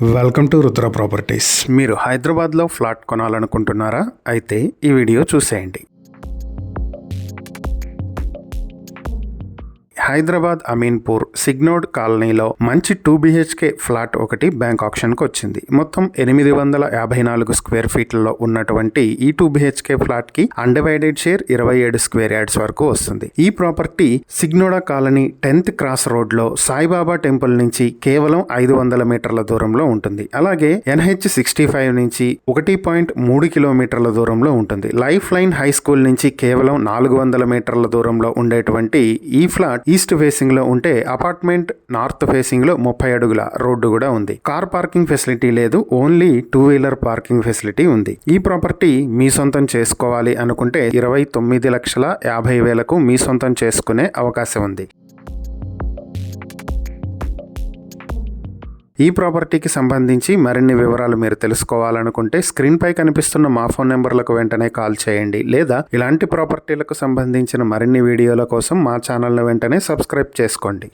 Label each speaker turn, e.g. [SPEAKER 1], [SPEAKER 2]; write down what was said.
[SPEAKER 1] Welcome to Rudra properties. మీరు హైదరాబాద్లో flat కొనాలనుకుంటున్నారా? అయితే ఈ వీడియో చూసేయండి. హైదరాబాద్ అమీన్పూర్ సిగ్నోడ్ కాలనీలో మంచి 2 BHK ఫ్లాట్ ఒకటి బ్యాంక్ ఆప్షన్కి వచ్చింది. మొత్తం 854 స్క్వేర్ ఫీట్లలో ఉన్నటువంటి ఈ 2 BHK ఫ్లాట్ కి అన్డివైడెడ్ షేర్ 27 స్క్వేర్ యార్డ్స్ వరకు వస్తుంది. ఈ ప్రాపర్టీ సిగ్నోడా కాలనీ 10th క్రాస్ రోడ్ లో సాయిబాబా టెంపుల్ నుంచి కేవలం 500 మీటర్ల దూరంలో ఉంటుంది. అలాగే NH65 నుంచి 1.3 కిలోమీటర్ల దూరంలో ఉంటుంది. లైఫ్ లైన్ హై స్కూల్ నుంచి కేవలం 400 మీటర్ల దూరంలో ఉండేటువంటి ఈ ఫ్లాట్ ఈస్ట్ ఫేసింగ్ లో ఉంటే అపార్ట్మెంట్ నార్త్ ఫేసింగ్ లో 30 అడుగుల రోడ్డు కూడా ఉంది. కార్ పార్కింగ్ ఫెసిలిటీ లేదు, ఓన్లీ 2 వీలర్ పార్కింగ్ ఫెసిలిటీ ఉంది. ఈ ప్రాపర్టీ మీ సొంతం చేసుకోవాలి అనుకుంటే 29,50,000కు మీ సొంతం చేసుకునే అవకాశం ఉంది. ఈ ప్రాపర్టీకి సంబంధించి మరిన్ని వివరాలు మీరు తెలుసుకోవాలనుకుంటే స్క్రీన్ పై కనిపిస్తున్న మా ఫోన్ నెంబర్లకు వెంటనే కాల్ చేయండి, లేదా ఇలాంటి ప్రాపర్టీలకు సంబంధించిన మరిన్ని వీడియోల కోసం మా ఛానల్ను వెంటనే సబ్స్క్రైబ్ చేసుకోండి.